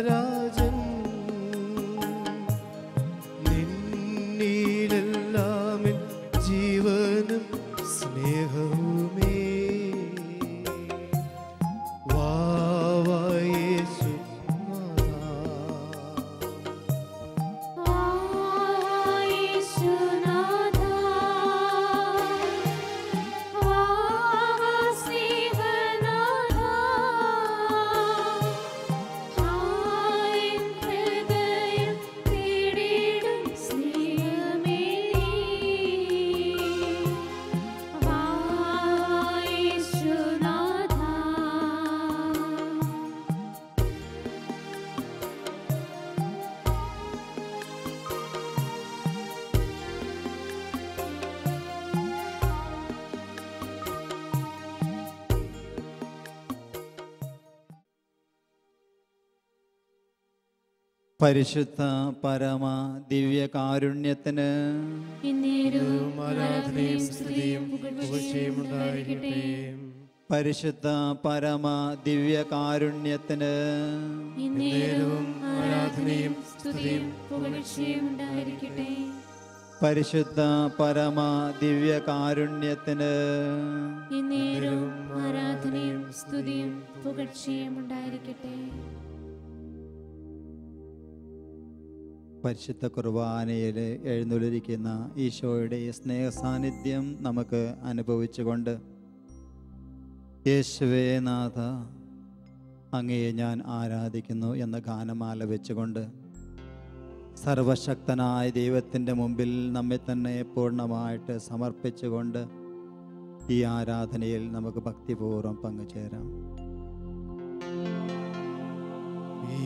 രാജൻ നിന്നിലെല്ലാമിൻ ജീവനും സ്നേഹവുമേ വാവായേശു പരിശുദ്ധ പരമ ദിവ്യകാരുണ്യത്തിന് ആരാധനയും സ്തുതിയും പുകഴ്ചയും ഉണ്ടായിരിക്കട്ടെ. പരിശുദ്ധ പരമ ദിവ്യകാരുണ്യത്തിന് ആരാധനയും സ്തുതിയും പുകഴ്ചയും ഉണ്ടായിരിക്കട്ടെ. പരിശുദ്ധ പരമ ദിവ്യകാരുണ്യത്തിന് ആരാധനയും സ്തുതിയും പുകഴ്ചയും ഉണ്ടായിരിക്കട്ടെ. പരിശുദ്ധ കുർബാനയിൽ എഴുന്നള്ളിരിക്കുന്ന ഈശോയുടെ സ്നേഹ സാന്നിധ്യം നമുക്ക് അനുഭവിച്ചുകൊണ്ട് യേശുവേ നാഥ അങ്ങയെ ഞാൻ ആരാധിക്കുന്നു എന്ന ഗാനമാല വെച്ചുകൊണ്ട് സർവശക്തനായ ദൈവത്തിൻ്റെ മുമ്പിൽ നമ്മെ തന്നെ പൂർണ്ണമായിട്ട് സമർപ്പിച്ചുകൊണ്ട് ഈ ആരാധനയിൽ നമുക്ക് ഭക്തിപൂർവ്വം പങ്കുചേരാം.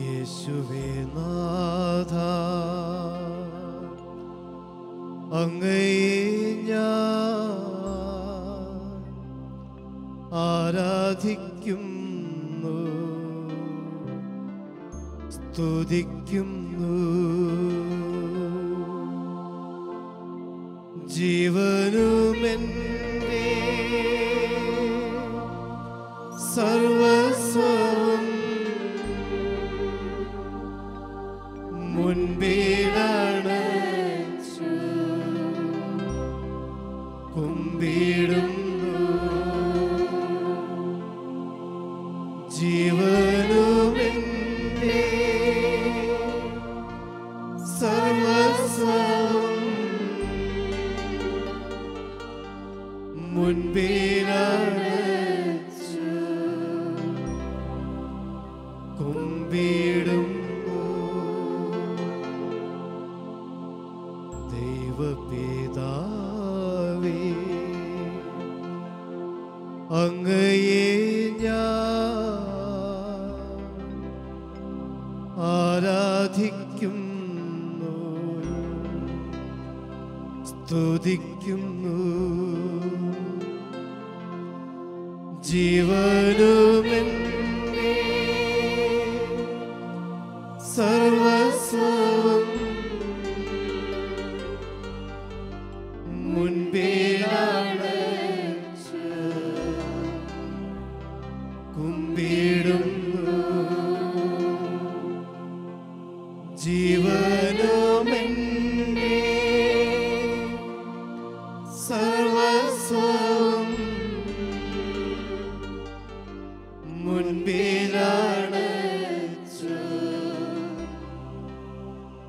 യേശുവേ നാഥ അങ്ങയെ ഞാൻ ആരാധിക്കുന്നു സ്തുതിക്കുന്നു. ജീവനുമെൻ്റെ സർവസ്വവും മുൻപിലണച്ചു കുമ്പിടുന്നു. ജീവനുമെൻ്റെ സർവസ്വവും മുൻപിലണച്ചു കുമ്പിടുന്നു. ദൈവപിതാവേ അങ്ങയെ ഞാൻ ആരാധിക്കുന്നു സ്തുതിക്കുന്നു. ജീവനുമെൻ്റെ സർവസ്വവും മുൻപിലണച്ചു കുമ്പിടുന്നു. ജീവനുമെൻ്റെ സർവസ്വവും മുൻപിലണച്ചു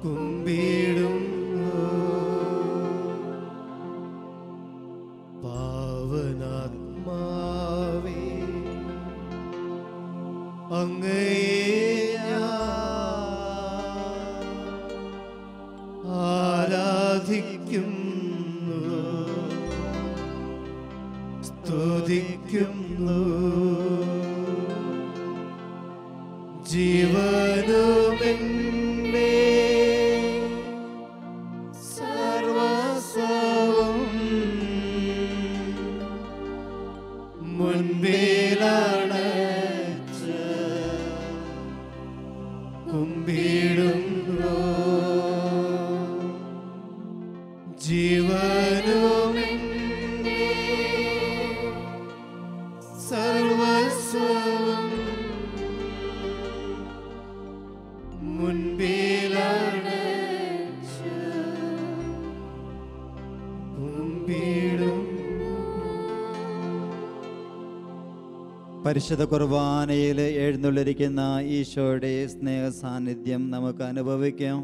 കുമ്പിടുന്നു. പാവനാത്മാവേ അങ്ങയെ ഞാൻ ആരാധിക്കുന്നു സ്തുതിക്കുന്നു. ജീവനുമെൻ്റെ സർവസ്വവും മുൻപിലണച്ച് കുമ്പിടുന്നു. ജീവനുമെൻ്റെ സർവസ്വവും മുൻപിലാണ് മുൻപിടും. പരിശുദ്ധ കുർബാനയിൽ എഴുന്നള്ളിരിക്കുന്ന ഈശോയുടെ സ്നേഹ സാന്നിധ്യം നമുക്ക് അനുഭവിക്കാം.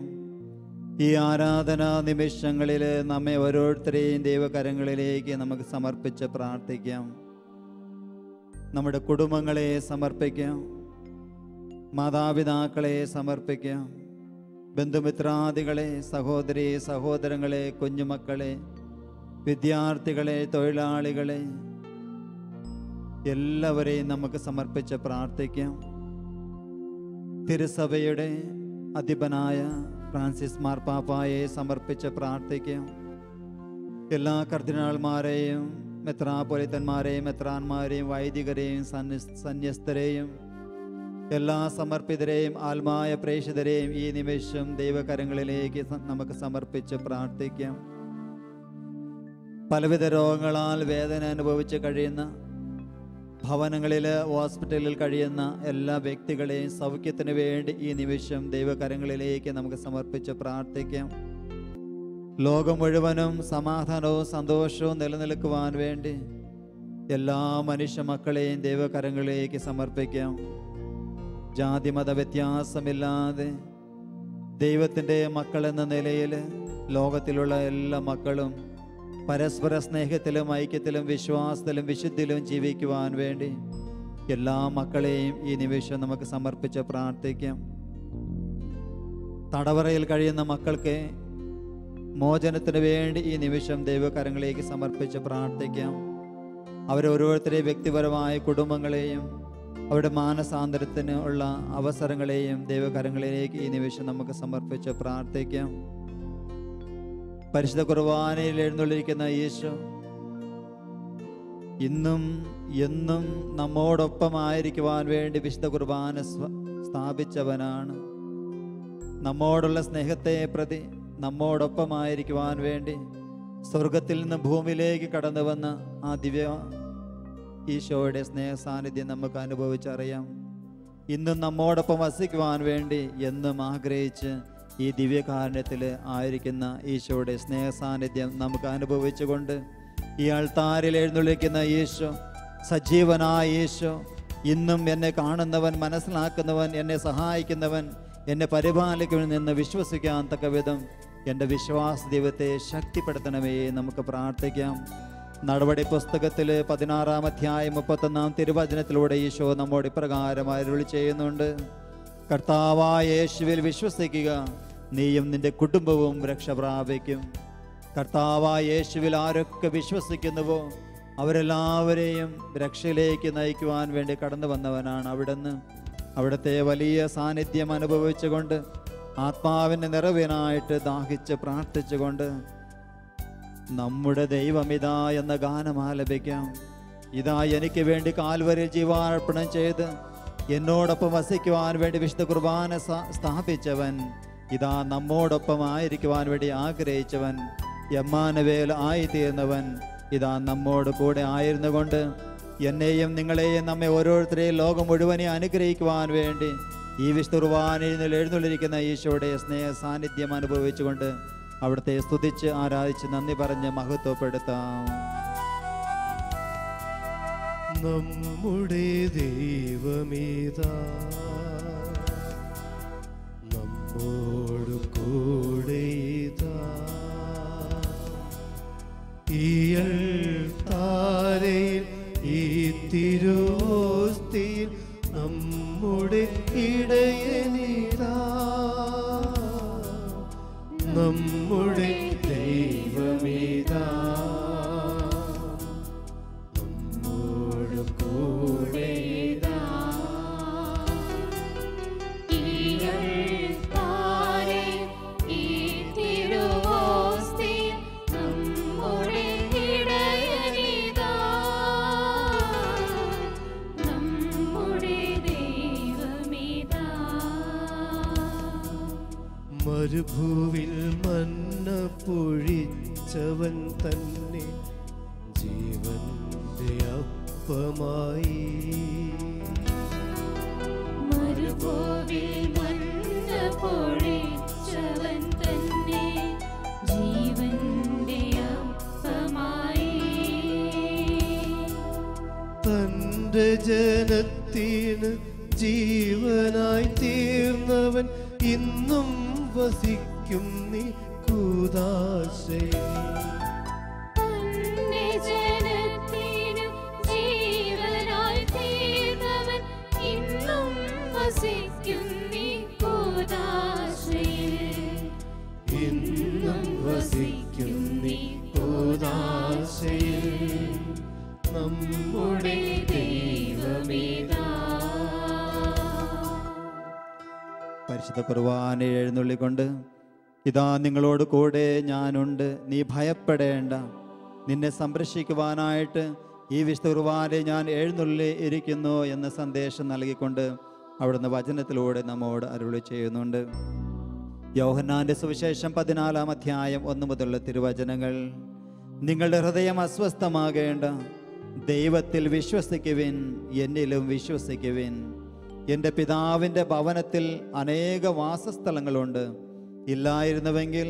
ഈ ആരാധനാ നിമിഷങ്ങളിൽ നമ്മെ ഓരോരുത്തരെയും ദൈവകരങ്ങളിലേക്ക് നമുക്ക് സമർപ്പിച്ച് പ്രാർത്ഥിക്കാം. നമ്മുടെ കുടുംബങ്ങളെ സമർപ്പിക്കാം, മാതാപിതാക്കളെ സമർപ്പിക്കാം, ബന്ധുമിത്രാദികളെ, സഹോദരി സഹോദരങ്ങളെ, കുഞ്ഞുമക്കളെ, വിദ്യാർത്ഥികളെ, തൊഴിലാളികളെ, എല്ലാവരെയും നമുക്ക് സമർപ്പിച്ച് പ്രാർത്ഥിക്കാം. തിരുസഭയുടെ അധിപനായ ഫ്രാൻസിസ് മാർപ്പാപ്പായെ സമർപ്പിച്ച് പ്രാർത്ഥിക്കാം. എല്ലാ കർദിനാൾമാരെയും, മെത്രാപ്പൊലീത്തന്മാരെയും, മെത്രാന്മാരെയും, വൈദികരെയും, സന്യസ്തരെയും, എല്ലാ സമർപ്പിതരെയും ആത്മായ പ്രേക്ഷിതരെയും ഈ നിമിഷം ദൈവകരങ്ങളിലേക്ക് നമുക്ക് സമർപ്പിച്ച് പ്രാർത്ഥിക്കാം. പലവിധ രോഗങ്ങളാൽ വേദന അനുഭവിച്ച് കഴിയുന്ന, ഭവനങ്ങളിൽ, ഹോസ്പിറ്റലിൽ കഴിയുന്ന എല്ലാ വ്യക്തികളെയും സൗഖ്യത്തിന് വേണ്ടി ഈ നിമിഷം ദൈവകരങ്ങളിലേക്ക് നമുക്ക് സമർപ്പിച്ച് പ്രാർത്ഥിക്കാം. ലോകം മുഴുവനും സമാധാനവും സന്തോഷവും നിലനിൽക്കുവാൻ വേണ്ടി എല്ലാ മനുഷ്യ മക്കളെയും ദൈവകരങ്ങളിലേക്ക് സമർപ്പിക്കാം. ജാതിമത വ്യത്യാസമില്ലാതെ ദൈവത്തിൻ്റെ മക്കളെന്ന നിലയിൽ ലോകത്തിലുള്ള എല്ലാ മക്കളും പരസ്പര സ്നേഹത്തിലും ഐക്യത്തിലും വിശ്വാസത്തിലും വിശുദ്ധിയിലും ജീവിക്കുവാൻ വേണ്ടി എല്ലാ മക്കളെയും ഈ നിമിഷം നമുക്ക് സമർപ്പിച്ച് പ്രാർത്ഥിക്കാം. തടവറയിൽ കഴിയുന്ന മക്കൾക്ക് മോചനത്തിന് വേണ്ടി ഈ നിമിഷം ദൈവകരങ്ങളിലേക്ക് സമർപ്പിച്ച് പ്രാർത്ഥിക്കാം. അവരോരോരുത്തരെയും വ്യക്തിപരമായ കുടുംബങ്ങളെയും അവരുടെ മാനസാന്തരത്തിന് ഉള്ള അവസരങ്ങളെയും ദൈവകരങ്ങളിലേക്ക് ഈ നിമിഷം നമുക്ക് സമർപ്പിച്ച് പ്രാർത്ഥിക്കാം. പരിശുദ്ധ കുർബാനയിൽ എഴുന്നള്ളിരിക്കുന്ന യേശു ഇന്നും എന്നും നമ്മോടൊപ്പമായിരിക്കുവാൻ വേണ്ടി വിശുദ്ധ കുർബാന സ്ഥാപിച്ചവനാണ്. നമ്മോടുള്ള സ്നേഹത്തെ പ്രതി നമ്മോടൊപ്പമായിരിക്കുവാൻ വേണ്ടി സ്വർഗത്തിൽ നിന്ന് ഭൂമിയിലേക്ക് കടന്നു വന്ന ആ ദിവ്യ ഈശോയുടെ സ്നേഹ സാന്നിധ്യം നമുക്ക് അനുഭവിച്ചറിയാം. ഇന്നും നമ്മോടൊപ്പം വസിക്കുവാൻ വേണ്ടി എന്നും ആഗ്രഹിച്ച് ഈ ദിവ്യകാരുണ്യത്തിൽ ആയിരിക്കുന്ന ഈശോയുടെ സ്നേഹ സാന്നിധ്യം നമുക്ക് അനുഭവിച്ചുകൊണ്ട് ഈ അൾത്താരിൽ എഴുന്നള്ളിക്കുന്ന യേശു, സജീവനായ യേശു, ഇന്നും എന്നെ കാണുന്നവൻ, മനസ്സിലാക്കുന്നവൻ, എന്നെ സഹായിക്കുന്നവൻ, എന്നെ പരിപാലിക്കുമെന്ന് വിശ്വസിക്കാൻ തക്ക വിധം എൻ്റെ വിശ്വാസ ദൈവത്തെ ശക്തിപ്പെടുത്തണമേ നമുക്ക് പ്രാർത്ഥിക്കാം. നടപടി പുസ്തകത്തിൽ 16-ാം അധ്യായം 31-ാം തിരുവചനത്തിലൂടെ ഈശോ നമ്മോട് ഇപ്രകാരം അരുളി ചെയ്യുന്നുണ്ട്: കർത്താവായ യേശുവിൽ വിശ്വസിക്കുക, നീയും നിന്റെ കുടുംബവും രക്ഷ പ്രാപിക്കും. കർത്താവായ യേശുവിൽ ആരൊക്കെ വിശ്വസിക്കുന്നുവോ അവരെല്ലാവരെയും രക്ഷയിലേക്ക് നയിക്കുവാൻ വേണ്ടി കടന്നു വന്നവനാണ് അവിടുന്ന്. അവിടുത്തെ വലിയ സാന്നിധ്യം അനുഭവിച്ചുകൊണ്ട് ആത്മാവിൻ്റെ നിറവിനായിട്ട് ദാഹിച്ച് പ്രാർത്ഥിച്ചുകൊണ്ട് നമ്മുടെ ദൈവമിതാ എന്ന ഗാനം ആലപിക്കാം. ഇതാ എനിക്ക് വേണ്ടി കാൽവരിൽ ജീവാർപ്പണം ചെയ്ത് എന്നോടൊപ്പം വസിക്കുവാൻ വേണ്ടി വിശുദ്ധ കുർബാന സ്ഥാപിച്ചവൻ, ഇതാ നമ്മോടൊപ്പം ആയിരിക്കുവാൻ വേണ്ടി ആഗ്രഹിച്ചവൻ, എമ്മാനുവേൽ ആയിത്തീർന്നവൻ, ഇതാ നമ്മോട് കൂടെ ആയിരുന്നുകൊണ്ട് എന്നെയും നിങ്ങളെയും നമ്മെ ഓരോരുത്തരെയും ലോകം മുഴുവനെ അനുഗ്രഹിക്കുവാൻ വേണ്ടി ഈ വിശുദ്ധ കുർബാനയിൽ എഴുന്നള്ളിരിക്കുന്ന ഈശോയുടെ സ്നേഹ സാന്നിധ്യം അനുഭവിച്ചുകൊണ്ട് അവിടുത്തെ സ്തുതിച്ച് ആരാധിച്ച് നന്ദി പറഞ്ഞ് മഹത്വപ്പെടുത്താം. നമ്മുടെ ദൈവമേതാ നമ്മോട് കൂടെയിതാ, ഈ അൾത്താരയിൽ ഈ തിരുവോസ്തിയിൽ നമ്മുടെ ഇടയനിതാ, നമ്മുടെ ദൈവമേതാ നമ്മോട് കൂടെയിതാ, ഈ അൾത്താരയിൽ ഈ തിരുവോസ്തിയിൽ നമ്മുടെ ഇടയനിതാ, നമ്മുടെ ദൈവമേതാ. മരുഭൂവിൽ മന്ന പൊഴിച്ചവൻ തന്നെ ജീവന്റെ അപ്പമായി, മരുഭൂവിൽ മന്ന ജനത്തിന് ജീവനായി തീർന്നവൻ ഇന്നും വസിക്കും നീ കൂദാശയിൽ. അന്യജനത്തിനു ജീവനായി തീർന്നവൻ ഇന്നും വസിക്കും നീ കൂദാശയിൽ. ഇന്നും വസിക്കും നീ കൂദാശയിൽ. നമ്മുടെ ദൈവമേതാ. പരിശുദ്ധ കുർബാന എഴുന്നള്ളിക്കൊണ്ട്, ഇതാ നിങ്ങളോട് കൂടെ ഞാനുണ്ട്, നീ ഭയപ്പെടേണ്ട, നിന്നെ സംരക്ഷിക്കുവാനായിട്ട് ഈ വിശുദ്ധ കുർബാനയെ ഞാൻ എഴുന്നള്ളി ഇരിക്കുന്നു എന്ന സന്ദേശം നൽകിക്കൊണ്ട് അവിടുന്ന് വചനത്തിലൂടെ നമ്മോട് അരുളി ചെയ്യുന്നുണ്ട്. യോഹന്നാന്റെ സുവിശേഷം 14-ാം അധ്യായം 1 മുതലുള്ള തിരുവചനങ്ങൾ. നിങ്ങളുടെ ഹൃദയം അസ്വസ്ഥമാകേണ്ട, ദൈവത്തിൽ വിശ്വസിക്കുവിൻ, എന്നിലും വിശ്വസിക്കുവിൻ. എൻ്റെ പിതാവിൻ്റെ ഭവനത്തിൽ അനേക വാസസ്ഥലങ്ങളുണ്ട്. ഇല്ലായിരുന്നുവെങ്കിൽ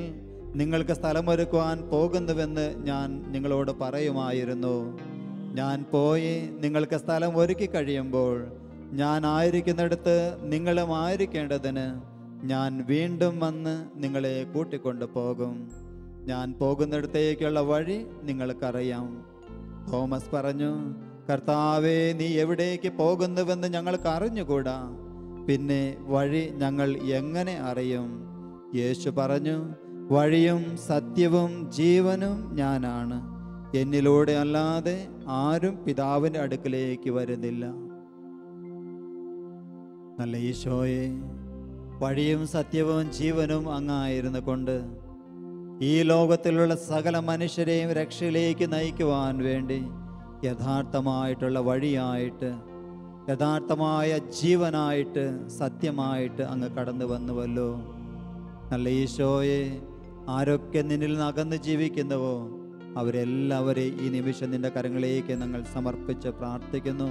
നിങ്ങൾക്ക് സ്ഥലമൊരുക്കുവാൻ പോകുന്നുവെന്ന് ഞാൻ നിങ്ങളോട് പറയുമായിരുന്നു. ഞാൻ പോയി നിങ്ങൾക്ക് സ്ഥലം ഒരുക്കി കഴിയുമ്പോൾ ഞാൻ ആയിരിക്കുന്നിടത്ത് നിങ്ങളും ആയിരിക്കേണ്ടതിന് ഞാൻ വീണ്ടും വന്ന് നിങ്ങളെ കൂട്ടിക്കൊണ്ടു പോകും. ഞാൻ പോകുന്നിടത്തേക്കുള്ള വഴി നിങ്ങൾക്കറിയാം. തോമസ് പറഞ്ഞു, കർത്താവേ, നീ എവിടേക്ക് പോകുന്നുവെന്ന് ഞങ്ങൾക്ക് അറിഞ്ഞുകൂടാ, പിന്നെ വഴി ഞങ്ങൾ എങ്ങനെ അറിയും? യേശു പറഞ്ഞു, വഴിയും സത്യവും ജീവനും ഞാനാണ്. എന്നിലൂടെ അല്ലാതെ ആരും പിതാവിൻ്റെ അടുക്കിലേക്ക് വരുന്നില്ല. നല്ല ഈശോയെ, വഴിയും സത്യവും ജീവനും അങ്ങായിരുന്നു കൊണ്ട് ഈ ലോകത്തിലുള്ള സകല മനുഷ്യരെയും രക്ഷയിലേക്ക് നയിക്കുവാൻ വേണ്ടി യഥാർത്ഥമായിട്ടുള്ള വഴിയായിട്ട്, യഥാർത്ഥമായ ജീവനായിട്ട്, സത്യമായിട്ട് അങ്ങ് കടന്നു വന്നുവല്ലോ. നല്ല ഈശോയെ, ആരൊക്കെ നിന്നിൽ നിന്ന് അകന്ന് ജീവിക്കുന്നുവോ അവരെല്ലാവരെയും ഈ നിമിഷം നിന്റെ കരങ്ങളിലേക്ക് ഞങ്ങൾ സമർപ്പിച്ച് പ്രാർത്ഥിക്കുന്നു.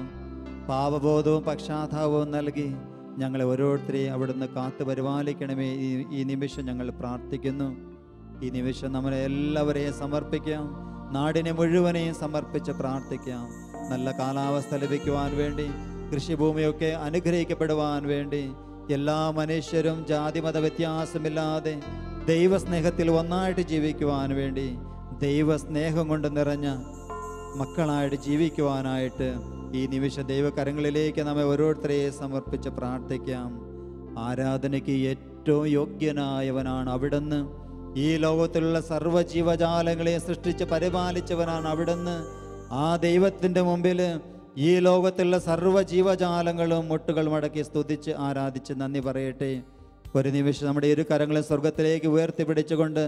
പാപബോധവും പക്ഷാതാപവും നൽകി ഞങ്ങളെ ഓരോരുത്തരെയും അവിടുന്ന് കാത്തു പരിപാലിക്കണമേ. ഈ നിമിഷം ഞങ്ങൾ പ്രാർത്ഥിക്കുന്നു. ഈ നിമിഷം നമ്മളെ എല്ലാവരെയും സമർപ്പിക്കാം. നാടിനെ മുഴുവനെയും സമർപ്പിച്ച് പ്രാർത്ഥിക്കാം. നല്ല കാലാവസ്ഥ ലഭിക്കുവാൻ വേണ്ടി, കൃഷിഭൂമിയൊക്കെ അനുഗ്രഹിക്കപ്പെടുവാൻ വേണ്ടി, എല്ലാ മനുഷ്യരും ജാതിമത വ്യത്യാസമില്ലാതെ ദൈവസ്നേഹത്തിൽ ഒന്നായിട്ട് ജീവിക്കുവാൻ വേണ്ടി, ദൈവസ്നേഹം കൊണ്ട് നിറഞ്ഞ മക്കളായിട്ട് ജീവിക്കുവാനായിട്ട് ഈ നിമിഷം ദൈവകരങ്ങളിലേക്ക് നമ്മെ ഓരോരുത്തരെയും സമർപ്പിച്ച് പ്രാർത്ഥിക്കാം. ആരാധനയ്ക്ക് ഏറ്റവും യോഗ്യനായവനാണ് അവിടുന്ന്. ഈ ലോകത്തിലുള്ള സർവ്വജീവജാലങ്ങളെ സൃഷ്ടിച്ച് പരിപാലിച്ചവനാണ് അവിടുന്ന്. ആ ദൈവത്തിൻ്റെ മുമ്പിൽ ഈ ലോകത്തിലുള്ള സർവ്വജീവജാലങ്ങളും മുട്ടുകൾ മടക്കി സ്തുതിച്ച് ആരാധിച്ച് നന്ദി പറയട്ടെ. ഒരു നിമിഷം നമ്മുടെ ഇരു കരങ്ങളും സ്വർഗത്തിലേക്ക് ഉയർത്തിപ്പിടിച്ചുകൊണ്ട്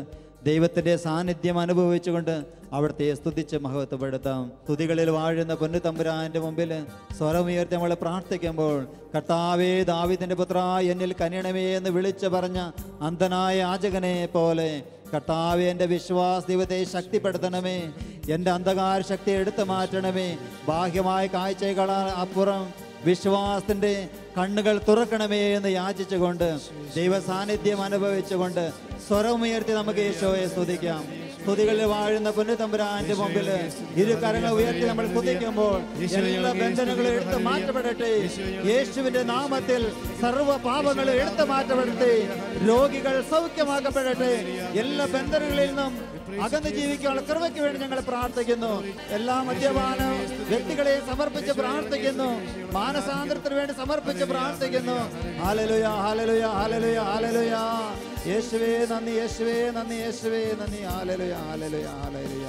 ദൈവത്തിൻ്റെ സാന്നിധ്യം അനുഭവിച്ചുകൊണ്ട് അവിടുത്തെ സ്തുതിച്ച് മഹത്വപ്പെടുത്താം. സ്തുതികളിൽ വാഴുന്ന പൊന്നു തമ്പുരാൻ്റെ മുമ്പിൽ സ്വരമുയർത്തി നമ്മൾ പ്രാർത്ഥിക്കുമ്പോൾ, കർത്താവേ, ദാവീദിന്റെ പുത്രാ, എന്നിൽ കനിയണമേ എന്ന് വിളിച്ചു പറഞ്ഞ അന്ധനായ യാചകനെ പോലെ കർത്താവേ, എൻ്റെ വിശ്വാസ ദൈവത്തെ ശക്തിപ്പെടുത്തണമേ. എൻ്റെ അന്ധകാര ശക്തി എടുത്തു മാറ്റണമേ. ബാഹ്യമായ കാഴ്ചകളാൽ അപ്പുറം വിശ്വാസത്തിൻ്റെ കണ്ണുകൾ തുറക്കണമേ എന്ന് യാചിച്ചുകൊണ്ട്, ദൈവ സാന്നിധ്യം അനുഭവിച്ചുകൊണ്ട് സ്വരമുയർത്തി നമുക്ക് യേശോയെ സ്തുതിക്കാം. സ്തുതികളിൽ വാഴുന്ന പൊന്നുതമ്പുരാന്റെ മുമ്പിൽ ഇരു കരങ്ങൾ ഉയർത്തി നമ്മൾ സ്തുതിക്കുമ്പോൾ എല്ലാ ബന്ധനങ്ങളും എടുത്തു മാറ്റപ്പെടട്ടെ. യേശുവിന്റെ നാമത്തിൽ സർവ്വ പാപങ്ങളും എടുത്തു മാറ്റപ്പെടട്ടെ. രോഗികൾ സൗഖ്യമാക്കപ്പെടട്ടെ. എല്ലാ ബന്ധനങ്ങളിൽ നിന്നും അകന്ന് ജീവിക്കാനുള്ള കൃപയ്ക്ക് വേണ്ടി ഞങ്ങൾ പ്രാർത്ഥിക്കുന്നു. എല്ലാ മദ്യപാന വ്യക്തികളെയും സമർപ്പിച്ച് പ്രാർത്ഥിക്കുന്നു. മാനസാന്തരത്തിന് വേണ്ടി സമർപ്പിച്ച് പ്രാർത്ഥിക്കുന്നു. Hallelujah, hallelujah, hallelujah, hallelujah. യേശുവേ നന്ദി, യേശുവേ നന്ദി, യേശുവേ നന്ദി. Hallelujah, hallelujah, hallelujah,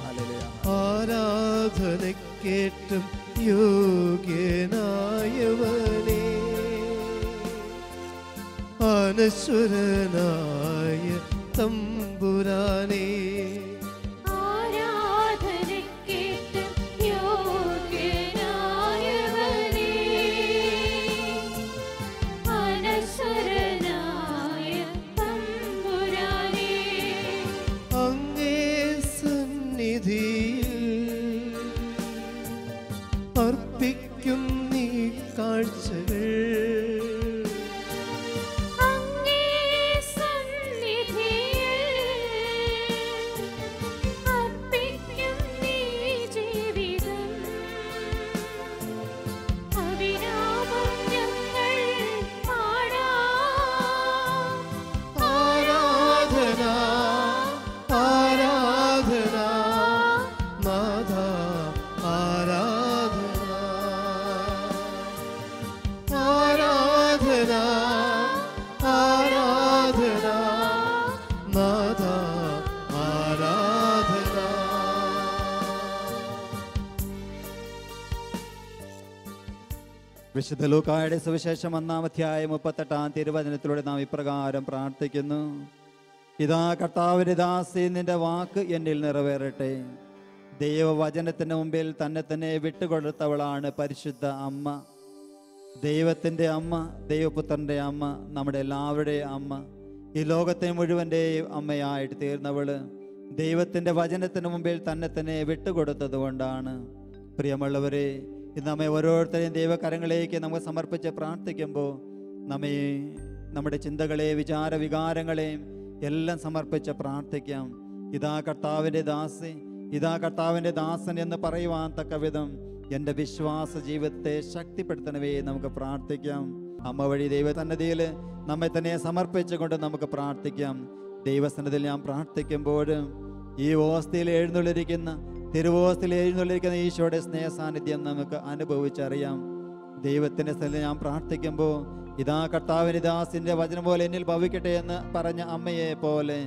hallelujah. ആരാധനക്കേറ്റം യോഗ്യനായവനേ, അനശ്വരനായ തമ്പുരാനേ, ആരാധനക്കേറ്റം യോഗ്യനായവനേ, അനശ്വരനായ തമ്പുരാനേ, അങ്ങേ സന്നിധിയിൽ അർപ്പിക്കും നീ കാഴ്ചകൾ, അങ്ങേ സന്നിധിയിൽ വിശുദ്ധ ലൂക്കായുടെ സുവിശേഷം 1-ാം അധ്യായം 38-ാം തിരുവചനത്തിലൂടെ നാം ഇപ്രകാരം പ്രാർത്ഥിക്കുന്നു. ഇതാ കർത്താവിന്റെ ദാസി, നിന്റെ വാക്ക് എന്നിൽ നിറവേറട്ടെ. ദൈവവചനത്തിന് മുമ്പിൽ തന്നെ വിട്ടുകൊടുത്തവളാണ് പരിശുദ്ധ അമ്മ. ദൈവത്തിൻ്റെ അമ്മ, ദൈവപുത്രൻ്റെ അമ്മ, നമ്മുടെ എല്ലാവരുടെയും അമ്മ, ഈ ലോകത്തെ മുഴുവൻ്റെയും അമ്മയായിട്ട് തീർന്നവള് ദൈവത്തിൻ്റെ വചനത്തിന് മുമ്പിൽ തന്നെ വിട്ടുകൊടുത്തത് കൊണ്ടാണ്. പ്രിയമുള്ളവരെ, ഇന്ന് നമ്മെ ഓരോരുത്തരെയും ദൈവകരങ്ങളിലേക്ക് നമുക്ക് സമർപ്പിച്ച് പ്രാർത്ഥിക്കുമ്പോൾ നമ്മുടെ ചിന്തകളെ, വികാരങ്ങളെയും എല്ലാം സമർപ്പിച്ച് പ്രാർത്ഥിക്കാം. ഇതാ കർത്താവിൻ്റെ ദാസി, ഇതാ കർത്താവിൻ്റെ ദാസൻ എന്ന് പറയുവാൻ തക്ക വിധം എൻ്റെ വിശ്വാസ ജീവിതത്തെ ശക്തിപ്പെടുത്തണമേ നമുക്ക് പ്രാർത്ഥിക്കാം. അമ്മ വഴി ദൈവസന്നിധിയിൽ നമ്മെ തന്നെ സമർപ്പിച്ചുകൊണ്ട് നമുക്ക് പ്രാർത്ഥിക്കാം. ദൈവസന്നിധിയിൽ ഞാൻ പ്രാർത്ഥിക്കുമ്പോൾ ഈ ഓസ്തിയിൽ എഴുന്നള്ളിരിക്കുന്ന തിരുവോസ്തിയിൽ എഴുന്നള്ളിരിക്കുന്ന ഈശോയുടെ സ്നേഹ സാന്നിധ്യം നമുക്ക് അനുഭവിച്ചറിയാം. ദൈവത്തിൻ്റെ സ്ഥലത്ത് ഞാൻ പ്രാർത്ഥിക്കുമ്പോൾ ഇതാ കർത്താവിൻ്റെ ദാസിൻ്റെ വചനം പോലെ എന്നിൽ ഭവിക്കട്ടെ എന്ന് പറഞ്ഞ അമ്മയെ പോലെ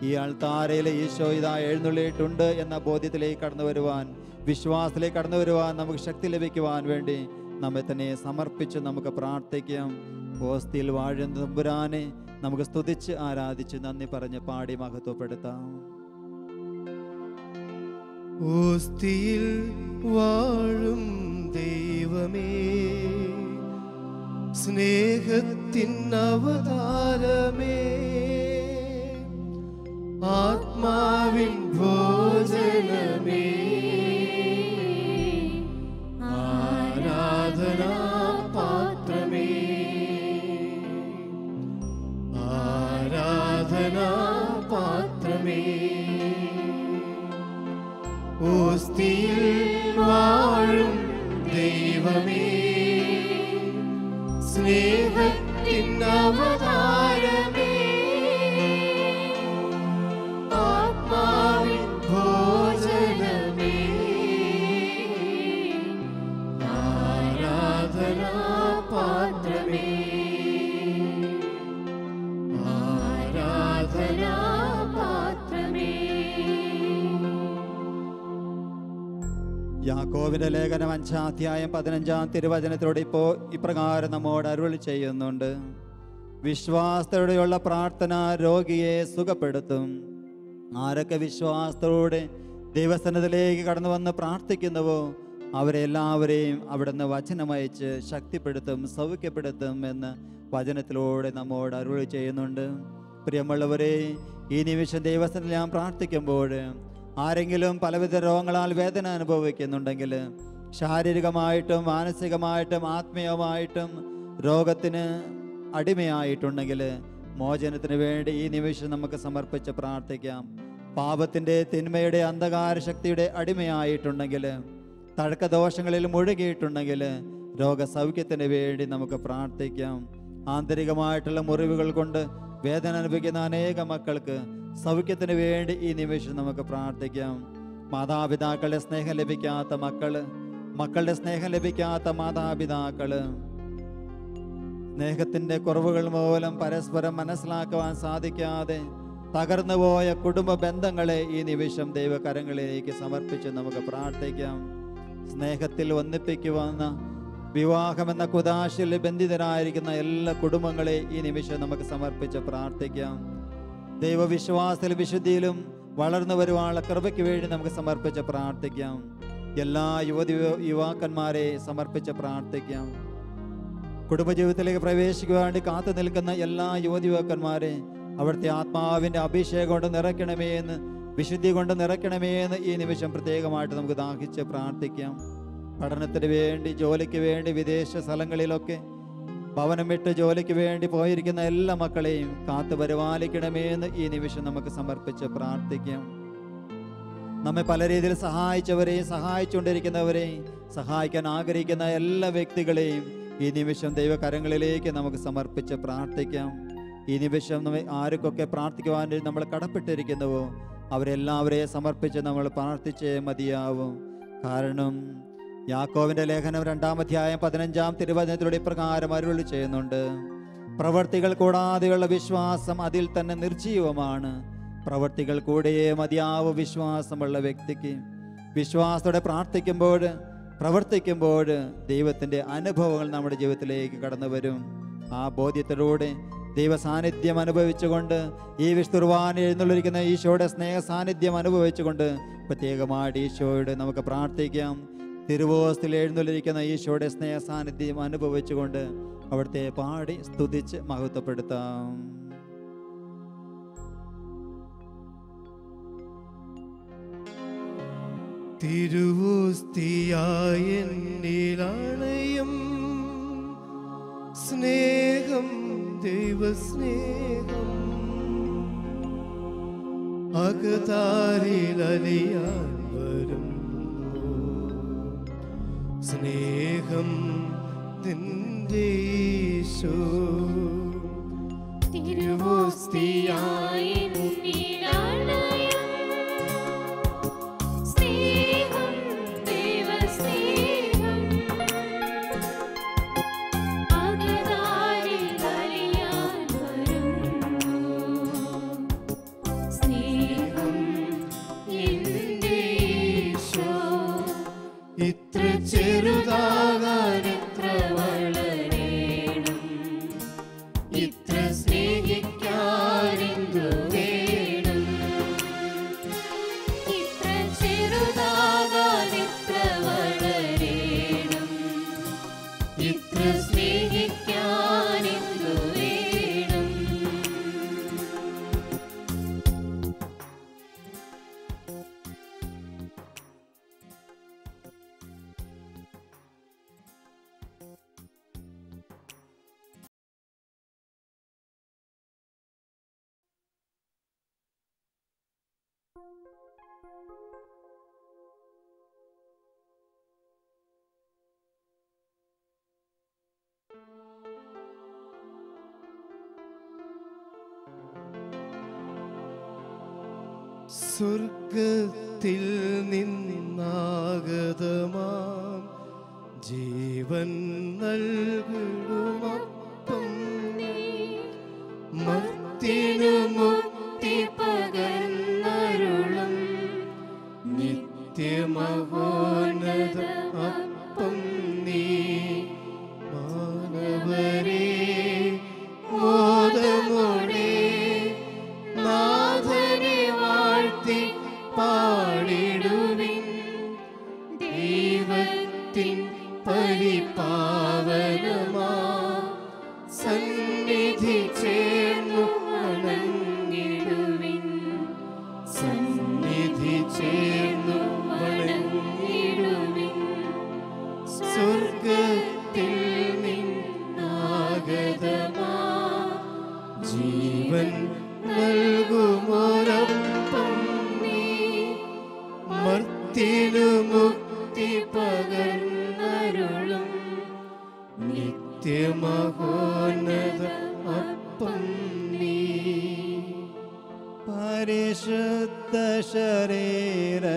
ഈ അൾത്താരയിൽ ഈശോ ഇതാ എഴുന്നള്ളിയിട്ടുണ്ട് എന്ന ബോധ്യത്തിലേക്ക് കടന്നു വരുവാൻ, വിശ്വാസത്തിലേക്ക് കടന്നു വരുവാൻ, നമുക്ക് ശക്തി ലഭിക്കുവാൻ വേണ്ടി നമ്മെ തന്നെ സമർപ്പിച്ച് നമുക്ക് പ്രാർത്ഥിക്കാം. ഓസ്തിയിൽ വാഴുന്ന തമ്പുരാനെ നമുക്ക് സ്തുതിച്ച് ആരാധിച്ച് നന്ദി പറഞ്ഞ് പാടി മഹത്വപ്പെടുത്താം. ഓസ്തിയിൽ വാഴും ദൈവമേ, സ്നേഹത്തിൻ അവതാരമേ, ആത്മാവിൻ ഭോജനമേ, ആരാധനാ പാത്രമേ, ആരാധനാ പാത്രമേ. ഓസ്തിയിൽ വാഴും ദൈവമേ, സ്നേഹത്തിൻ അവതാരമേ, ആത്മാവിൻ ഭോജനമേ, ആരാധനാ പാത്രമേ, ആരാധനാ പാത്രമേ. യാക്കോബിന്റെ ലേഖനം 5-ാം അധ്യായം 15-ാം തിരുവചനത്തിലൂടെ ഇപ്പോൾ ഇപ്രകാരം നമ്മോട് അരുളി ചെയ്യുന്നുണ്ട്. വിശ്വാസത്തോടെയുള്ള പ്രാർത്ഥന രോഗിയെ സുഖപ്പെടുത്തും. ആരൊക്കെ വിശ്വാസത്തോടെ ദൈവസന്നിധിയിലേക്ക് കടന്നു വന്ന് പ്രാർത്ഥിക്കുന്നുവോ അവരെല്ലാവരെയും അവിടുന്ന് വചനമയച്ച് ശക്തിപ്പെടുത്തും, സൗഖ്യപ്പെടുത്തും എന്ന് വചനത്തിലൂടെ നമ്മോട് അരുളി ചെയ്യുന്നുണ്ട്. പ്രിയമുള്ളവരെ, ഈ നിമിഷം ദൈവസന്നിധിയിൽ ഞാൻ പ്രാർത്ഥിക്കുമ്പോൾ ആരെങ്കിലും പലവിധ രോഗങ്ങളാൽ വേദന അനുഭവിക്കുന്നുണ്ടെങ്കിൽ, ശാരീരികമായിട്ടും മാനസികമായിട്ടും ആത്മീയമായിട്ടും രോഗത്തിന് അടിമയായിട്ടുണ്ടെങ്കിൽ, മോചനത്തിന് വേണ്ടി ഈ നിമിഷം നമുക്ക് സമർപ്പിച്ച് പ്രാർത്ഥിക്കാം. പാപത്തിൻ്റെ, തിന്മയുടെ, അന്ധകാര ശക്തിയുടെ അടിമയായിട്ടുണ്ടെങ്കിൽ, തഴക്കദോഷങ്ങളിൽ മുഴുകിയിട്ടുണ്ടെങ്കിൽ രോഗസൗഖ്യത്തിന് വേണ്ടി നമുക്ക് പ്രാർത്ഥിക്കാം. ആന്തരികമായിട്ടുള്ള മുറിവുകൾ കൊണ്ട് വേദന അനുഭവിക്കുന്ന അനേക മക്കൾക്ക് സൗഖ്യത്തിന് വേണ്ടി ഈ നിമിഷം നമുക്ക് പ്രാർത്ഥിക്കാം. മാതാപിതാക്കളുടെ സ്നേഹം ലഭിക്കാത്ത മക്കള്, മക്കളുടെ സ്നേഹം ലഭിക്കാത്ത മാതാപിതാക്കള്, സ്നേഹത്തിൻ്റെ കുറവുകൾ മൂലം പരസ്പരം മനസ്സിലാക്കുവാൻ സാധിക്കാതെ തകർന്നുപോയ കുടുംബ ബന്ധങ്ങളെ ഈ നിമിഷം ദൈവകരങ്ങളിലേക്ക് സമർപ്പിച്ച് നമുക്ക് പ്രാർത്ഥിക്കാം. സ്നേഹത്തിൽ ഒന്നിപ്പിക്കുവാന്ന വിവാഹമെന്ന കുദാശയിൽ ബന്ധിതരായിരിക്കുന്ന എല്ലാ കുടുംബങ്ങളെ ഈ നിമിഷം നമുക്ക് സമർപ്പിച്ച് പ്രാർത്ഥിക്കാം. ദൈവവിശ്വാസത്തിൽ വിശുദ്ധിയിലും വളർന്നു വരുവാനുള്ള കൃപയ്ക്ക് വേണ്ടി നമുക്ക് സമർപ്പിച്ച് പ്രാർത്ഥിക്കാം. എല്ലാ യുവാക്കന്മാരെ സമർപ്പിച്ച് പ്രാർത്ഥിക്കാം. കുടുംബജീവിതത്തിലേക്ക് പ്രവേശിക്കുവാൻ വേണ്ടി കാത്തു നിൽക്കുന്ന എല്ലാ യുവാക്കന്മാരെ അവിടുത്തെ ആത്മാവിൻ്റെ അഭിഷേകം കൊണ്ട് നിറയ്ക്കണമേ എന്ന്, വിശുദ്ധി കൊണ്ട് നിറയ്ക്കണമേ എന്ന് ഈ നിമിഷം പ്രത്യേകമായിട്ട് നമുക്ക് ദാഹിച്ച് പ്രാർത്ഥിക്കാം. പഠനത്തിന് വേണ്ടി, ജോലിക്ക് വേണ്ടി വിദേശ സ്ഥലങ്ങളിലൊക്കെ ഭവനം വിട്ട് ജോലിക്ക് വേണ്ടി പോയിരിക്കുന്ന എല്ലാ മക്കളെയും കാത്തു പരിപാലിക്കണമേ എന്ന് ഈ നിമിഷം നമുക്ക് സമർപ്പിച്ച് പ്രാർത്ഥിക്കാം. നമ്മെ പല രീതിയിൽ സഹായിച്ചവരെയും സഹായിച്ചുകൊണ്ടിരിക്കുന്നവരെയും സഹായിക്കാൻ ആഗ്രഹിക്കുന്ന എല്ലാ വ്യക്തികളെയും ഈ നിമിഷം ദൈവകരങ്ങളിലേക്ക് നമുക്ക് സമർപ്പിച്ച് പ്രാർത്ഥിക്കാം. ഈ നിമിഷം നമ്മെ ആർക്കൊക്കെ പ്രാർത്ഥിക്കുവാൻ നമ്മൾ കടപ്പെട്ടിരിക്കുന്നുവോ അവരെല്ലാവരെയും സമർപ്പിച്ച് നമ്മൾ പ്രാർത്ഥിച്ചേ മതിയാവും. കാരണം യാക്കോബിന്റെ ലേഖനം 2-ാം അധ്യായം 15-ാം തിരുവചനത്തിലൂടെ ഇപ്രകാരം അരുളി ചെയ്യുന്നുണ്ട്. പ്രവർത്തികൾ കൂടാതെയുള്ള വിശ്വാസം അതിൽ തന്നെ നിർജീവമാണ്. പ്രവർത്തികൾ കൂടെയേ മതിയാവും വിശ്വാസമുള്ള വ്യക്തിക്ക്. വിശ്വാസത്തോടെ പ്രാർത്ഥിക്കുമ്പോൾ പ്രവർത്തിക്കുമ്പോൾ ദൈവത്തിൻ്റെ അനുഭവങ്ങൾ നമ്മുടെ ജീവിതത്തിലേക്ക് കടന്നു വരും. ആ ബോധ്യത്തിലൂടെ ദൈവ സാന്നിധ്യം അനുഭവിച്ചുകൊണ്ട് ഈ വിശുദ്ധുർവാൻ എഴുന്നള്ളിരിക്കുന്ന ഈശോയുടെ സ്നേഹ സാന്നിധ്യം അനുഭവിച്ചുകൊണ്ട് പ്രത്യേകമായിട്ട് ഈശോയോട് നമുക്ക് പ്രാർത്ഥിക്കാം. തിരുവോസ്തിൽ എഴുന്നള്ളിരിക്കുന്ന ഈശോയുടെ സ്നേഹ സാന്നിധ്യം അനുഭവിച്ചുകൊണ്ട് അവിടുത്തെ പാടി സ്തുതിച്ച് മഹത്വപ്പെടുത്താം. തിരുവോസ്തിയായ എന്നിലണയും സ്നേഹം, ദൈവസ്നേഹം അകതാരിലലിയാൻ വരുന്നു. സ്നേഹം നിന്റെ ഈശോ തിരുവോസ്തിയായ എന്നിലണയും സ്നേഹം, ദൈവസ്നേഹം അകതാരിൽ അലിയാൻ വരുന്നു. സ്നേഹം എന്റെ ഈശോ ഇത്ര ചെറുതാകാൻ എത്ര വളരേണം, ഇത്ര സ്നേഹിക്കാനെന്തു വേണം. ഇത്ര ചെറുതാകാൻ എത്ര വളരേണം, ഇത്ര സ്നേഹിക്കാനെന്തു വേണം. സ്വർഗത്തിൽ നിന്നാഗതമാം ജീവൻ നൽകുമപ്പം നീ, മർത്യനു മുക്തി പകർന്നരുളും നിത്യമഹോന്നത അപ്പം നീ. മാനവരേ മോദമോടെ നാഥനെ വാഴ്ത്തി പാടിടുവിൻ. ദൈവത്തിൻ പരിപാവനമാ സന്നിധി ചേർന്നു വണങ്ങിടുവിൻ. സന്നിധി ചേർന്നു വണങ്ങിടുവിൻ. സ്വർഗത്തിൽ നിന്നാഗതമാ ജീവൻ നൽകുമൊരപ്പം നീ, മർത്യനു മുക്തി പകർന്നരുളും നിത്യമഹോന്നത അപ്പം നീ. പരിശുദ്ധ ശരീരത്താലും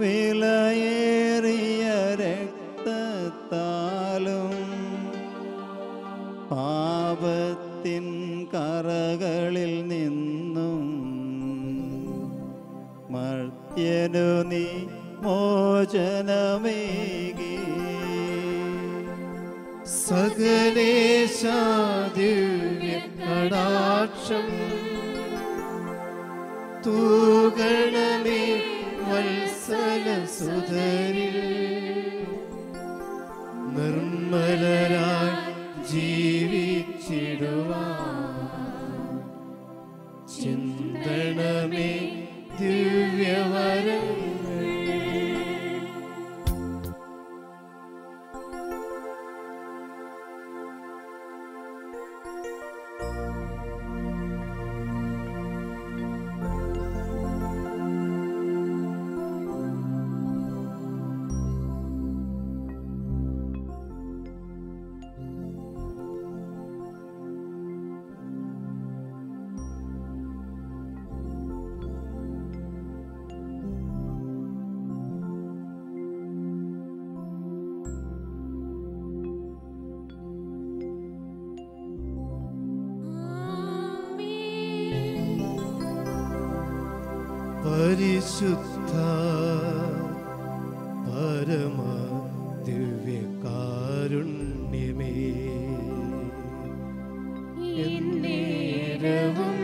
വിലയേറിയ രക്തത്താലും പാപത്തിൻ കറകളിൽ നിന്നും മർത്യനു നീ മോചനമേകി. സകലേശാദിവ്യ കടാക്ഷം തൂകണമേ വത്സല സുതരിൽ. നിർമ്മലരായി ജീവിച്ചിടുവാൻ ചിന്തണമേ ദിവ്യവരങ്ങൾ. പരിശുദ്ധ പരമ ദിവ്യകാരുണ്യമേ എന്നേരവും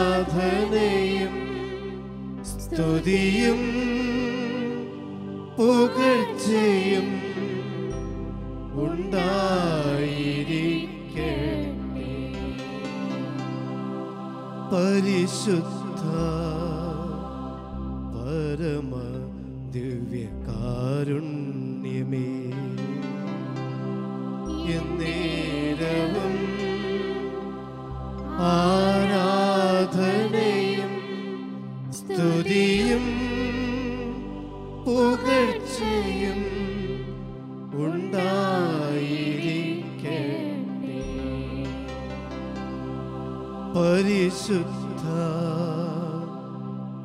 ആരാധനയും സ്തുതിയും പുകഴ്ചയും ഉണ്ടായിരിക്കട്ടെ. പരിശുദ്ധ പരമ ദിവ്യകാരുണ്യമേ എന്നേരവും ആരാധനയും സ്തുതിയും പുകഴ്ചയും ഉണ്ടായിരിക്കട്ടെ. പരിശുദ്ധ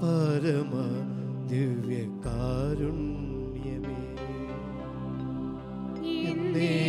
പരമ ദിവ്യകാരുണ്യമേ എന്നേരവും